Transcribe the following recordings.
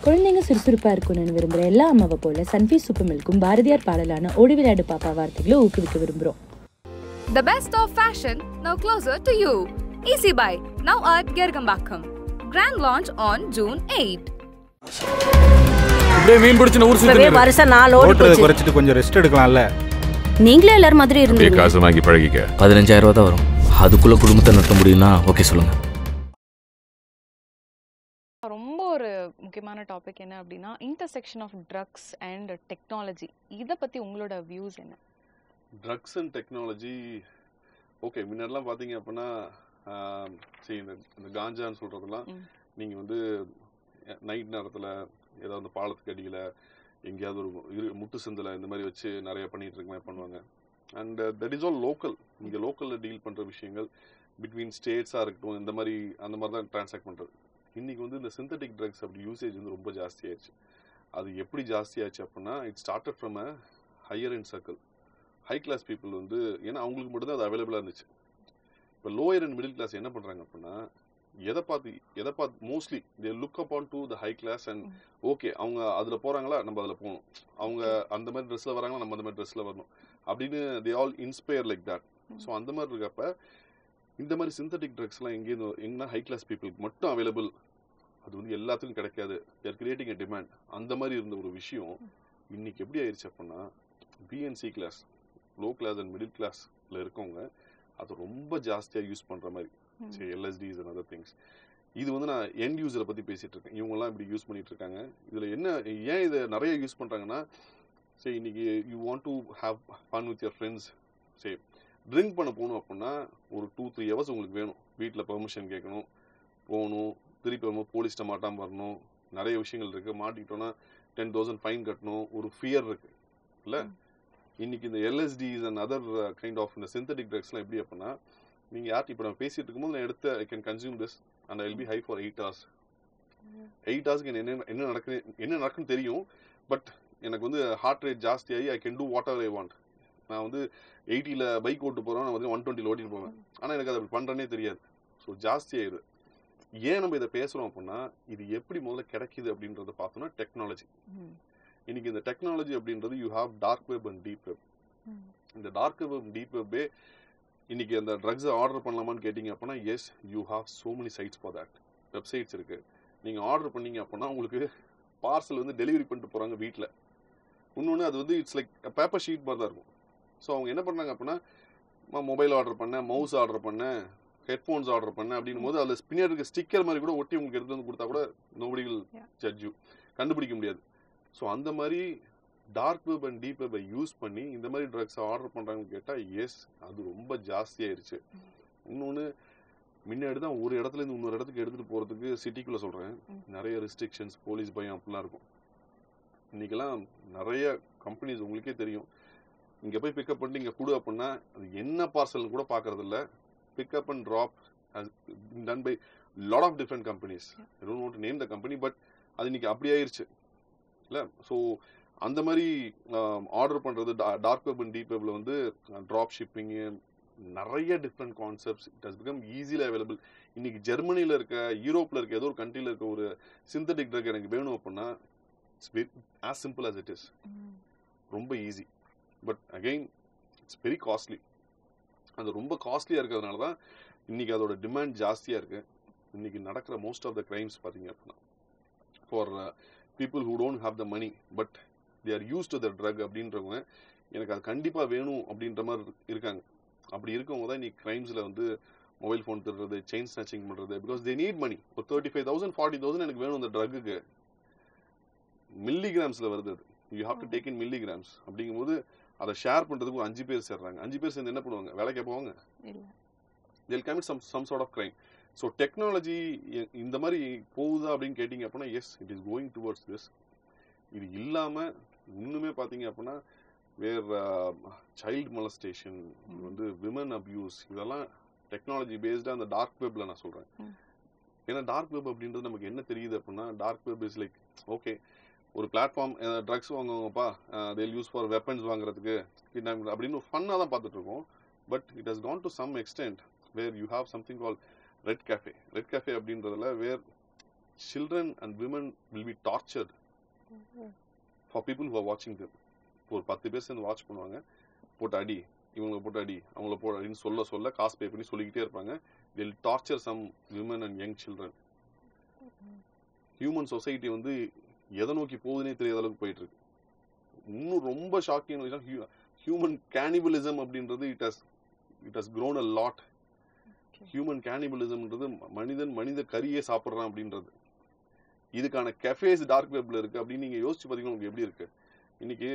குழந்தைங்க சுறுசுறுப்பாக இருக்கணும்னு விரும்புகிற எல்லா அம்மாவை போல சன்ஃபீஸ்ட் சூப்பர் மில்க்கும் பாரதியார் பாடலான ஓடி விளையாடு பாப்பா வார்த்தைகளை ஊக்குவிக்க விரும்புகிறோம். The best of fashion, now closer to you. Easy Buy, now at Gergambakam. Grand launch on June 8. இப்படியே மீன் பிடிச்சு ஊர் சுத்தி வருஷம் 4 ஓடி போச்சு. குறைச்சிட்டு கொஞ்சம் ரெஸ்ட் எடுக்கலாம்ல. நீங்களே எல்லாரும் மாதிரி இருந்தீங்க. காசு வாங்கி பழகிக்க. 15,000 ரூபாய் தான் வரும். அதுக்குள்ள குடும்பத்தை நடத்த முடியும்னா ஓகே சொல்லுங்க. ரொம்ப ஒரு முக்கியமான டாபிக் என்ன அப்படின்னா intersection of drugs and technology. இதை பத்தி உங்களோட வியூஸ் என்ன? ட்ரக்ஸ் அண்ட் டெக்னாலஜி ஓகே, முன்னாடிலாம் பார்த்தீங்க அப்படின்னா சரி இந்த காஞ்சான்னு சொல்கிறதெல்லாம் நீங்கள் வந்து நைட் நேரத்தில் ஏதாவது பாலத்துக்கு அடியில் எங்கேயாவது ஒரு முட்டு சந்தில் இந்த மாதிரி வச்சு நிறைய பண்ணிகிட்டு இருக்க மாதிரி பண்ணுவாங்க. And that is all local. இங்கே லோக்கலில் டீல் பண்ணுற விஷயங்கள் பிட்வீன் ஸ்டேட்ஸாக இருக்கட்டும், இந்த மாதிரி அந்த மாதிரி தான் ட்ரான்சாக்ட் பண்ணுறது. இன்றைக்கி வந்து இந்த சிந்தட்டிக் ட்ரக்ஸ் அப்படி யூசேஜ் வந்து ரொம்ப ஜாஸ்தியாகிடுச்சு. அது எப்படி ஜாஸ்தியாச்சு அப்படின்னா it started from a higher and circle. High class people வந்து ஏன்னா அவங்களுக்கு மட்டும்தான் அது அவைலபிளாக இருந்துச்சு. இப்போ லோயர் அண்ட் மிடில் கிளாஸ் என்ன பண்ணுறாங்க அப்படின்னா எதை பார்த்து mostly they look upon to the high class and okay அவங்க அதில் போகிறாங்களா நம்ம அதில் போகணும், அவங்க அந்த மாதிரி ட்ரெஸ்ஸில் வராங்களா நம்ம அந்த மாதிரி ட்ரெஸ்ஸில் வரணும் அப்படின்னு they all inspire like that. So அந்த மாதிரி இருக்கப்ப இந்த மாதிரி சிந்தட்டிக் ட்ரக்ஸ்லாம் எங்கன்னா ஹை கிளாஸ் பீப்புளுக்கு மட்டும் அவைலபிள், அது வந்து எல்லாத்துக்கும் கிடைக்காது, தேர் கிரியேட்டிங் அ டிமாண்ட். அந்த மாதிரி இருந்த ஒரு விஷயம் இன்னைக்கு எப்படி ஆயிடுச்சு அப்படின்னா BNC class, low class and middle கிளாஸ்ல இருக்கவங்க அதை ரொம்ப ஜாஸ்தியாக யூஸ் பண்ணுற மாதிரி. சரி, எல்எஸ்டிஸ் அண்ட் அதர் திங்ஸ். இது வந்து நான் எண்ட் யூஸரை பற்றி பேசிகிட்டு இருக்கேன். இவங்கெல்லாம் இப்படி யூஸ் பண்ணிட்டு இருக்காங்க. இதில் ஏன் இதை நிறைய யூஸ் பண்ணுறாங்கன்னா சரி இன்னைக்கு you want to have fun with your friends, சரி ட்ரிங்க் பண்ண போகணும் அப்படின்னா ஒரு 2-3 ஹவர்ஸ் உங்களுக்கு வேணும். வீட்டில் பெர்மிஷன் கேட்கணும், போகணும், திருப்பி வரும்போது போலீஸ்ட்ட மாட்டாமல் வரணும், நிறைய விஷயங்கள் இருக்குது. மாட்டிக்கிட்டோன்னா 10,000 ஃபைன் கட்டணும், ஒரு ஃபியர் இருக்குது இல்லை. இன்னைக்கு இந்த எல்எஸ்டிஸ் அண்ட் அதர் கைண்ட் ஆஃப் இந்த சிந்தட்டிக் ட்ரக்ஸ்லாம் எப்படி அப்படின்னா நீங்கள் யார்ட்டு இப்போ நான் பேசிட்டு இருக்கும்போது நான் எடுத்து I can consume this and I will be high for 8 hours. 8 hours என்ன நடக்குன்னு தெரியும். பட் எனக்கு வந்து ஹார்ட் ரேட் ஜாஸ்தியாகி I can do whatever I want. நான் வந்து 80ல் பைக் ஓட்டு போகிறேன், நான் வந்து 120ல் ஓட்டிட்டு போவேன். ஆனால் எனக்கு அதை அப்படி பண்ணுறேனே தெரியாது. ஸோ ஜாஸ்தியாகிடுது. ஏன் நம்ம இதை பேசுகிறோம் அப்படின்னா இது எப்படி முதல்ல கிடைக்குது அப்படின்றத பார்த்தோம்னா டெக்னாலஜி. இன்னைக்கு இந்த டெக்னாலஜி அப்படின்றது you have dark web and deep web. இந்த டார்க் வெப் அண்ட் டீப் வெப்பே இன்னைக்கு அந்த ட்ரக்ஸை ஆர்டர் பண்ணலாமான்னு கேட்டிங்க அப்படின்னா yes, you have so many sites for that. Websites இருக்கு. நீங்கள் ஆர்டர் பண்ணீங்க அப்படின்னா உங்களுக்கு பார்சல் வந்து டெலிவரி பண்ணிட்டு போகிறாங்க வீட்டில். இன்னொன்று அது வந்து இட்ஸ் லைக் பேப்பர் ஷீட் மாதிரி தான் இருக்கும். ஸோ அவங்க என்ன பண்ணுறாங்க அப்படின்னா மொபைல் ஆர்டர் பண்ணேன், மவுஸ் ஆர்டர் பண்ணேன், ஹெட்ஃபோன்ஸ் ஆர்டர் பண்ணேன் அப்படின்னும் போது அதில் பின்னாடி இருக்க ஸ்டிக்கர் மாதிரி கூட ஒட்டி உங்களுக்கு எடுத்து வந்து கொடுத்தா கூட நோபடி வில் ஜட்ஜ் யூ, கண்டுபிடிக்க முடியாது. ஸோ அந்த மாதிரி டார்க் வெப் அண்ட் டீப் வெப்பை யூஸ் பண்ணி இந்த மாதிரி ட்ரக்ஸை ஆர்டர் பண்ணுறாங்கன்னு கேட்டால் எஸ், அது ரொம்ப ஜாஸ்தியாயிருச்சு. இன்னொன்று முன்னாடி தான் ஒரு இடத்துலேருந்து இன்னொரு இடத்துக்கு எடுத்துகிட்டு போகிறதுக்கு சிட்டிக்குள்ளே சொல்கிறேன் நிறைய ரெஸ்ட்ரிக்ஷன்ஸ், போலீஸ் பயம் அப்படிலாம் இருக்கும். இன்றைக்கெல்லாம் நிறைய கம்பெனிஸ் உங்களுக்கே தெரியும், இங்கே போய் பிக்கப் பண்ணிட்டு இங்கே கொடு அப்படின்னா அது என்ன பார்சல்னு கூட பார்க்கறதில்ல. Pickup and drop done by lot of different companies. I don't want to name the company, but அது இன்னைக்கு அப்படி ஆயிடுச்சு இல்லை. ஸோ அந்த மாதிரி ஆர்டர் பண்ணுறது டார்க் வெப் அண்ட் டீப் வெப்பில் வந்து ட்ராப் ஷிப்பிங்கு நிறைய different concepts it has become easily available. இன்னைக்கு ஜெர்மனியில் இருக்க, யூரோப்பில் இருக்க, ஏதோ ஒரு கண்ட்ரியில் இருக்க ஒரு சிந்தட்டிக் ட்ரக் எனக்கு வேணும் அப்படின்னா it's as simple as it is. ரொம்ப easy. But again it's very costly. அது ரொம்ப காஸ்ட்லியாக இருக்கிறதுனால தான் இன்னைக்கு அதோட டிமாண்ட் ஜாஸ்தியாக இருக்குது. இன்னைக்கு நடக்கிற மோஸ்ட் ஆஃப் த கிரைம்ஸ் பார்த்தீங்க அப்படின்னா for people who don't have the money but they are use to the drug அப்படின்றவங்க எனக்கு அது கண்டிப்பாக வேணும் அப்படின்ற மாதிரி இருக்காங்க. அப்படி இருக்கவங்க தான் இன்னைக்கு கிரைம்ஸில் வந்து மொபைல் ஃபோன் திருடுறது, செயின் ஸ்நாச்சிங் பண்ணுறது. Because they need money. ஒரு 35,000 40,000 எனக்கு வேணும் அந்த ட்ரக்குக்கு. மில்லிகிராம்ஸில் வருது அது. You have to take in milligrams. அப்படிங்கும்போது அதை ஷேர் பண்ணுறதுக்கு ஒரு 5 பேர் சேர்றாங்க. 5 பேர் சேர்ந்து என்ன பண்ணுவாங்க? வேலைக்கு போவாங்க. they'll commit some sort of crime. So technology இந்த மாதிரி போகுதா அப்படின்னு கேட்டிங்க அப்படின்னா yes, it is going towards this. இது இல்லாமல் இன்னுமே பார்த்தீங்க அப்படின்னா வேர் சைல்டு மொலஸ்டேஷன், வந்து விமன் அப்யூஸ், இதெல்லாம் டெக்னாலஜி பேஸ்டாக அந்த டார்க் வெப்பில் நான் சொல்கிறேன். ஏன்னா டார்க் வெப் அப்படின்றது நமக்கு என்ன தெரியுது அப்படின்னா dark web is like okay, ஒரு பிளாட்ஃபார்ம் ட்ரக்ஸ் வாங்குவாங்கப்பா, தேல் யூஸ் ஃபார் வெப்பன்ஸ் வாங்குறதுக்கு அப்படின்னு ஃபன்னாக தான் பார்த்துட்ருக்கோம். But it has gone to some extent where you have something call red cafe. Red cafe அப்படின்றதுல where children and women will be tortured for people who are watching them. ஒரு 10 பேர் சேர்ந்து watch பண்ணுவாங்க, போட்டு அடி, இவங்களை போட்டு அடி, அவங்கள போட்டு அடின்னு சொல்ல சொல்ல காசு பே பண்ணி சொல்லிக்கிட்டே இருப்பாங்க. they'll torture some women and young children. Human society வந்து எதை நோக்கி போகுதுன்னே தெரியாத அளவுக்கு போயிட்டு இருக்கு. இன்னும் ரொம்ப ஷாக்கிங் ஹியூமன் கேனிபலிசம் அப்படின்றது it has grown a lot. Human கேனிபலிசம்ன்றது மனித கரியே சாப்பிட்றான் அப்படின்றது. இதுக்கான கெஃபேஸ் டார்க் வெப்ல இருக்கு அப்படின்னு நீங்க யோசிச்சு பாத்தீங்கன்னா உங்களுக்கு எப்படி இருக்கு? இன்னைக்கு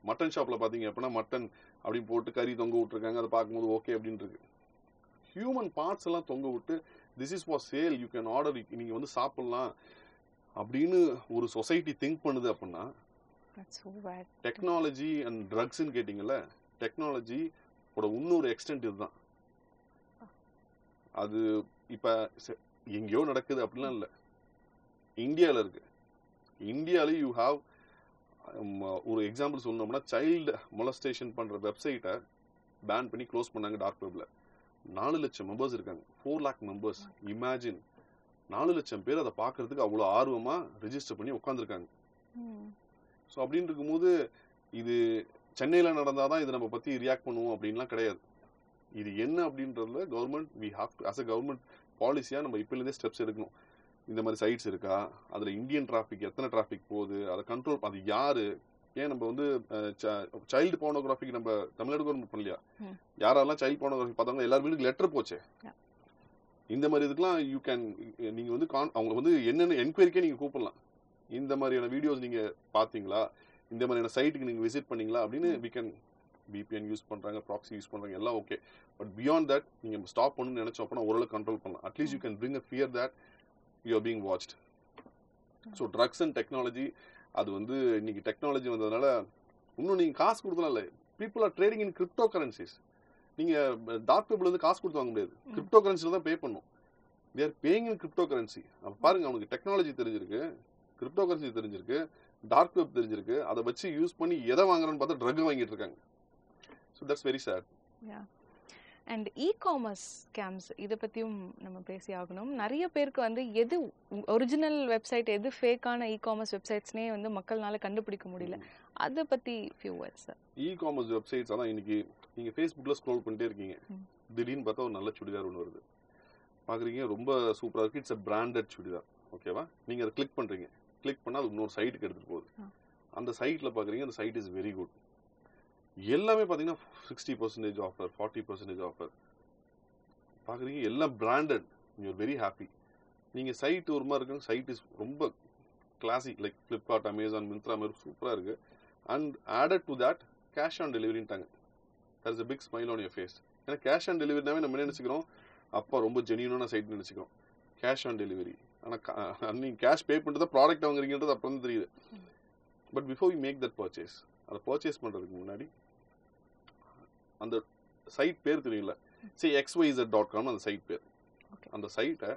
மட்டன் ஷாப்ல பாத்தீங்க அப்படின்னா மட்டன் அப்படின்னு போட்டு கறி தொங்க விட்டுருக்காங்க, அதை பார்க்கும்போது ஓகே அப்படின்னு இருக்கு. ஹியூமன் பார்ட்ஸ் எல்லாம் தொங்க விட்டு this is for sale, you can order, நீங்க வந்து சாப்பிடலாம் அப்படின்னு ஒரு சொசைட்டி திங்க் பண்ணுது அப்படின்னா, டெக்னாலஜி அண்ட் ட்ரக்ஸ்ன்னு கேட்டீங்கல்ல, டெக்னாலஜி இன்னொரு எக்ஸ்டென்ட் இதுதான். அது இப்ப எங்கேயோ நடக்குது அப்படிலாம் இல்ல, இந்தியால இருக்கு. இந்தியால யூ ஹாவ் ஒரு எக்ஸாம்பிள் சொல்லணும்னா சைல்டு மொலஸ்டேஷன் பண்ற வெப்சைட்டை பேன் பண்ணி க்ளோஸ் பண்ணாங்க டார்க் வெப்ல. 4 லட்சம் மெம்பர்ஸ் இருக்காங்க, 4 lakh மெம்பர்ஸ். இமேஜின் 4 லட்சம் பேர் அதை பாக்குறதுக்கு அவ்வளவு ஆர்வமா ரெஜிஸ்டர் பண்ணி உட்காந்துருக்காங்க. ஸோ அப்படின்னு இருக்கும்போது இது சென்னையில நடந்தாதான் இது நம்ம பத்தி ரியாக்ட் பண்ணுவோம் அப்படின்லாம் கிடையாது. இது என்ன அப்படின்றதுல government we have to as a government பாலிசியா நம்ம இப்போலேருந்தே ஸ்டெப்ஸ் எடுக்கணும். இந்த மாதிரி சைட்ஸ் இருக்கா, அதுல இந்தியன் டிராபிக் எத்தனை டிராபிக் போகுது, அதை கண்ட்ரோல், அது யாரு, ஏன் நம்ம வந்து சைல்டு போர்னோகிராஃபிக்கு நம்ம தமிழ்நாடு கவர்மெண்ட் பண்ணலையா? யாரெல்லாம் சைல்டு போர்னோகிராஃபி பார்த்தாங்க எல்லாரும் வீட்டுக்கு லெட்டர் போச்சே. இந்த மாதிரி இதுக்கெல்லாம் யூ கேன், நீங்க வந்து அவங்க வந்து என்னென்ன என்கொயரிக்கே நீங்க கூப்பிடலாம். இந்த மாதிரியான வீடியோஸ் நீங்க பாத்தீங்களா, இந்த மாதிரியான சைட்டுக்கு நீங்க விசிட் பண்ணீங்களா அப்படின்னு we can VPN யூஸ் பண்றாங்க, ப்ராக்ஸி யூஸ் பண்றாங்க, எல்லாம் ஓகே. பட் பியாண்ட் தட் நீங்க ஸ்டாப் பண்ணணும்னு நினைச்சோம் அப்படின்னா ஓரளவு கண்ட்ரோல் பண்ணலாம். At least you can bring a fear that you are being watched. So drugs and technology, அது வந்து இன்னைக்கு டெக்னாலஜி வந்ததுனால இன்னும் நீங்க காசு கொடுத்தலாம் இல்லை, people are trading in crypto currencies. நீங்க டார்க் வெப்ல இருந்து காசு கொடுத்து வாங்க முடியாது, கிரிப்டோ கரன்சில தான் பே பண்ணும். They are paying in crypto currency. அப்ப பாருங்க, அவனுக்கு டெக்னாலஜி தெரிஞ்சிருக்கு, கிரிப்டோ கரன்சி தெரிஞ்சிருக்கு, டார்க் வெப் தெரிஞ்சிருக்கு, அதை வச்சு யூஸ் பண்ணி எதை வாங்குறான்னு பார்த்தா ட்ரக் வாங்கிட்டு இருக்காங்க. So that's very sad. And e-commerce scams இதை பற்றியும் நம்ம பேசி ஆகணும். நிறைய பேருக்கு வந்து எது ஒரிஜினல் வெப்சைட் எது ஃபேக்கான இ-காமர்ஸ் வெப்சைட்ஸ்னே வந்து மக்கள்னால கண்டுபிடிக்க முடியல. அதை பற்றி few words sir. E-commerce websites அதான் இன்னைக்கு நீங்கள் ஃபேஸ்புக்கில் ஸ்க்ரோல் பண்ணிட்டே இருக்கீங்க, திடீர்னு பார்த்தா ஒரு நல்ல சுடிதார் ஒன்று வருது, பார்க்குறீங்க ரொம்ப சூப்பராக இருக்குது, இட்ஸ் அ பிராண்டட் சுடிதார், ஓகேவா? நீங்கள் அதை கிளிக் பண்ணுறீங்க, கிளிக் பண்ணால் அது இன்னொரு சைட்டுக்கு எடுத்துகிட்டு போகுது. அந்த சைட்டில் பார்க்குறீங்க, அந்த சைட் இஸ் வெரி குட், எல்லாமே பார்த்தீங்கன்னா 60% ஆஃபர், 40% ஆஃபர் பார்க்குறீங்க, எல்லாம் branded, you are very happy. நீங்கள் சைட் ஒரு மாதிரி இருக்குங்க, சைட் இஸ் ரொம்ப classic, like Flipkart, Amazon, Myntra மாதிரி சூப்பராக இருக்குது. And added to that cash on டெலிவரின்ட்டாங்க. That is a big smile on your face. ஏன்னா கேஷ் ஆன் டெலிவரினாவே நம்ம என்ன நினச்சிக்கிறோம், அப்பா ரொம்ப ஜெனியூனான சைட் நினச்சிக்கிறோம், கேஷ் ஆன் டெலிவரி. ஆனால் நீங்கள் கேஷ் பே பண்ணிட்டு தான் ப்ராடக்ட் வாங்குறீங்கன்றது அப்புறம் தான் தெரியுது. But before you make that purchase, அதை பர்ச்சேஸ் பண்ணுறதுக்கு முன்னாடி அந்த சைட் பேர் தெரியுங்களா, சரி xyz.com அந்த சைட் பேர். அந்த சைட்டை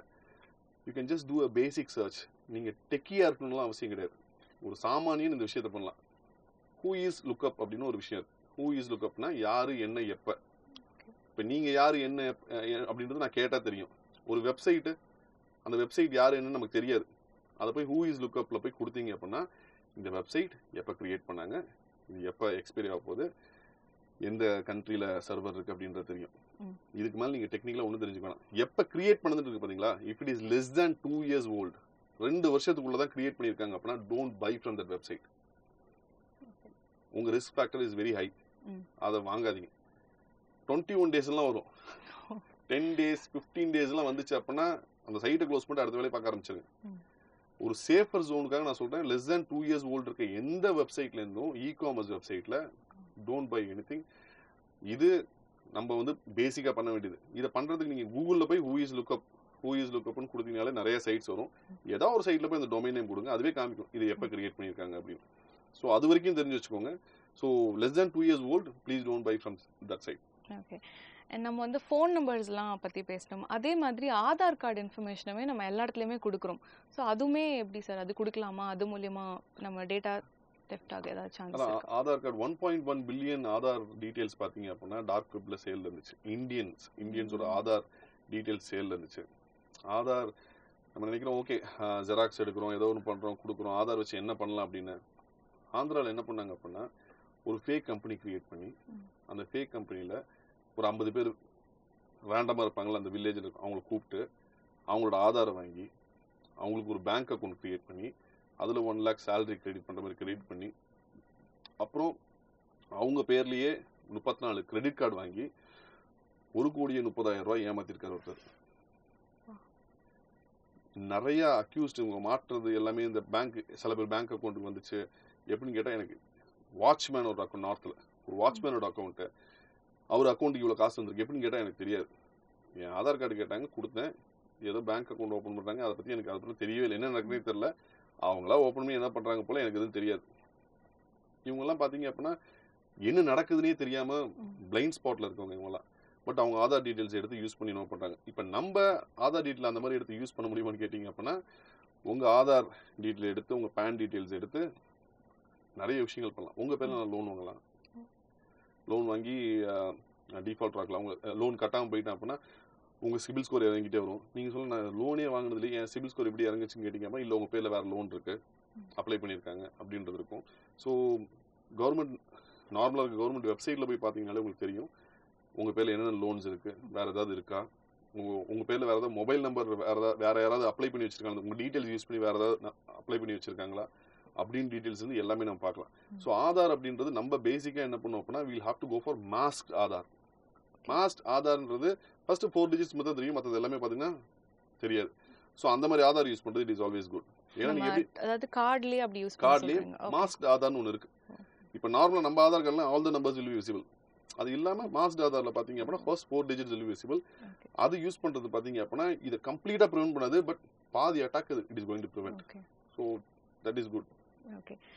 you can just do a basic search. நீங்கள் டெக்கியாக இருக்கணும்லாம் அவசியம் கிடையாது, ஒரு சாமானியன் இந்த விஷயத்தை பண்ணலாம். ஹூ இஸ் லுக்அப் அப்படின்னு ஒரு விஷயம் இருக்கு. ஹூ இஸ் லுக்அப்னா யாரு என்ன எப்போ. இப்போ நீங்கள் யார் என்ன அப்படின்றது நான் கேட்டால் தெரியும். ஒரு வெப்சைட்டு, அந்த வெப்சைட் யார் என்னன்னு நமக்கு தெரியாது. அதை போய் ஹூ இஸ் லுக்அப்பில் போய் கொடுத்தீங்க அப்படின்னா இந்த வெப்சைட் எப்போ கிரியேட் பண்ணாங்க, இது எப்போ எக்ஸ்பைரி ஆக போகுது, எந்த கண்ட்ரியில் சர்வர் இருக்குது அப்படின்றது தெரியும். இதுக்கு மேலே நீங்கள் டெக்னிக்கலாக ஒன்றும் தெரிஞ்சுக்கணும். எப்போ கிரியேட் பண்ணதுன்னு இருக்கு பார்த்தீங்களா, if it is less than 2 years old, 2 வருஷத்துக்குள்ள தான் கிரியேட் பண்ணியிருக்காங்க அப்படின்னா don't buy from that website. உங்கள் risk factor is very high, அதை வாங்காதீங்க. 21 daysலாம் வரும், 10 days 15 daysலாம் வந்துச்சு அப்படின்னா அந்த சைட்டை க்ளோஸ் பண்ணிட்டு அடுத்த வேலையை பார்க்க ஆரம்பிச்சிருங்க. ஒரு சேஃபர் ஜோனுக்காக நான் சொல்றேன், லெஸ் தேன் 2 years old இருக்க எந்த வெப்சைட்ல இருந்தும் இ-காமர்ஸ் வெப்சைட்ல டோன்ட் பை எனிதிங். இது நம்ம வந்து பேசிக்கா பண்ண வேண்டியது. இதை பண்றதுக்கு நீங்க கூகுள்ல போய் ஹூ இஸ் லுக்அப்னு கொடுத்தீங்கனாலே நிறைய சைட்ஸ் வரும். ஏதாவது ஒரு சைட்ல போய் அந்த டொமைன் நேம் கொடுங்க, அதுவே காமிக்கும் இது எப்போ கிரியேட் பண்ணியிருக்காங்க அப்படின்னு. ஸோ அது வரைக்கும் தெரிஞ்சு வச்சுக்கோங்க. So less than 2 years old, please don't buy from that site. Okay. நம்ம வந்து ஃபோன் நம்பர்ஸ்லாம் பற்றி பேசணும். அதே மாதிரி ஆதார் கார்டு இன்ஃபர்மேஷனுமே நம்ம எல்லா இடத்துலையுமே கொடுக்குறோம். ஸோ அதுவுமே எப்படி சார், அது கொடுக்கலாமா? அது மூலியமா நம்ம டேட்டா தெஃப்ட் ஆக ஏதாவது சான்ஸ் இருக்கா? Aadhaar card 1.1 billion Aadhaar details பார்த்தீங்க அப்படின்னா டார்க் வெப்ல சேல் இருந்துச்சு. இந்தியன்ஸோட ஆதார் டீடைல்ஸ் சேல் இருந்துச்சு. ஆதார் நம்ம நினைக்கிறோம் ஓகே ஜெராக்ஸ் எடுக்கிறோம், ஏதோ ஒன்று பண்ணுறோம், கொடுக்குறோம், ஆதார் வச்சு என்ன பண்ணலாம் அப்படின்னு. ஆந்திராவில் என்ன பண்ணாங்க அப்படின்னா ஒரு ஃபேக் கம்பெனி கிரியேட் பண்ணி அந்த ஃபேக் கம்பெனியில் ஒரு 50 பேர் ரேண்டமாக இருப்பாங்களா அந்த வில்லேஜில் அவங்கள கூப்பிட்டு அவங்களோட ஆதாரை வாங்கி அவங்களுக்கு ஒரு பேங்க் அக்கௌண்ட் கிரியேட் பண்ணி அதில் 1 lakh சேலரி கிரெடிட் பண்ணுற மாதிரி கிரெடிட் பண்ணி அப்புறம் அவங்க பேர்லேயே 34 கிரெடிட் கார்டு வாங்கி 1,30,00,000 ரூபாய் ஏமாத்திருக்காரு ஒருத்தர். நிறைய அக்யூஸ்ட் இவங்க மாற்றுறது எல்லாமே இந்த பேங்க், சில பேர் பேங்க் அக்கௌண்ட்டுக்கு வந்துச்சு. எப்படின்னு கேட்டால் எனக்கு வாட்ச்மேன் ஒரு அக்கௌண்ட் நார்த்தில் ஒரு வாட்ச்மேனோட அக்கௌண்ட்டு அவர் அக்கௌண்ட்டுக்கு இவ்வளோ காசு வந்திருக்கு எப்படின்னு கேட்டால் எனக்கு தெரியாது. என் ஆதார் கார்டு கேட்டாங்க, கொடுத்தேன், ஏதோ பேங்க் அக்கௌண்ட் ஓப்பன் பண்ணுறாங்க, அதை பற்றி எனக்கு அதை பற்றி தெரியவே இல்லை, என்ன நடக்குதுன்னு தெரியல. அவங்களா ஓப்பன் பண்ணி என்ன பண்ணுறாங்க போல எனக்கு எதுவும் தெரியாது. இவங்கெல்லாம் பார்த்தீங்க அப்படின்னா என்ன நடக்குதுன்னே தெரியாமல் பிளைண்ட் ஸ்பாட்டில் இருக்கவங்க இவங்கெல்லாம். பட் அவங்க ஆதார் டீட்டெயில்ஸ் எடுத்து யூஸ் பண்ணி நோ பண்ணுறாங்க. இப்போ நம்ம ஆதார் டீட்டெயில் அந்த மாதிரி எடுத்து யூஸ் பண்ண முடியுமான்னு கேட்டிங்க அப்படின்னா உங்கள் ஆதார் டீட்டெயில் எடுத்து உங்கள் பேன் டீட்டெயில்ஸ் எடுத்து நிறைய விஷயங்கள் பண்ணலாம். உங்கள் பேரில் நான் லோன் வாங்கலாம், லோன் வாங்கி டிஃபால்ட் ஆக்கலாம். அவங்க லோன் கட்டாமல் போயிட்டேன் அப்படின்னா உங்கள் சிபில் ஸ்கோர் இறங்கிட்டே வரும். நீங்கள் சொல்ல நான் லோனே வாங்கினதுல என் சிபில் ஸ்கோர் எப்படி இறங்குச்சுன்னு கேட்டிங்கன்னா இல்லை உங்கள் பேரில் வேறு லோன் இருக்குது, அப்ளை பண்ணியிருக்காங்க அப்படின்றது இருக்கும். ஸோ கவர்மெண்ட் நார்மலாக இருக்க கவர்மெண்ட் வெப்சைட்டில் போய் பார்த்தீங்கன்னாலே உங்களுக்கு தெரியும் உங்கள் பேரில் என்னென்ன லோன்ஸ் இருக்குது, வேறு ஏதாவது இருக்கா, உங்கள் பேரில் வேறு ஏதாவது மொபைல் நம்பர் வேறு யாராவது அப்ளை பண்ணி வச்சுருக்காங்க, உங்கள் டீட்டெயில்ஸ் யூஸ் பண்ணி வேறு ஏதாவது அப்ளை பண்ணி வச்சுருக்காங்களா அப்படின்னு டீட்டெயில்ஸ் வந்து எல்லாமே நம்ம பார்க்கலாம். ஸோ ஆதார் அப்படின்றது நம்ம பேசிக்காக என்ன பண்ணோம் அப்படின்னா we'll have to go for mask Aadhaar. Mask ஆதார்ன்றது ஃபர்ஸ்ட் 4 digits மட்டும் தெரியும், மற்றது எல்லாமே பார்த்தீங்கன்னா தெரியாது. ஸோ அந்த மாதிரி ஆதார் யூஸ் பண்ணுறது இட் இஸ் ஆல்வேஸ் குட். ஏன்னா நீங்கள் எப்படி அதாவது கார்ட்லயே அப்படி யூஸ் கார்ட்லேயே மாஸ்க் ஆதார்னு ஒன்று இருக்குது. இப்போ நார்மலாக நம்ம ஆதார் கார்டில் all the numbers will be visible. அது இல்லாமல் மாஸ்க் ஆதாரில் பார்த்தீங்க அப்படின்னா first 4 digits will be visible. அது யூஸ் பண்ணுறது பார்த்தீங்க அப்படின்னா இதை கம்ப்ளீட்டாக ப்ரிவென்ட் பண்ணாது, பட் பாதி attack it is going to prevent. So that is good. Okay.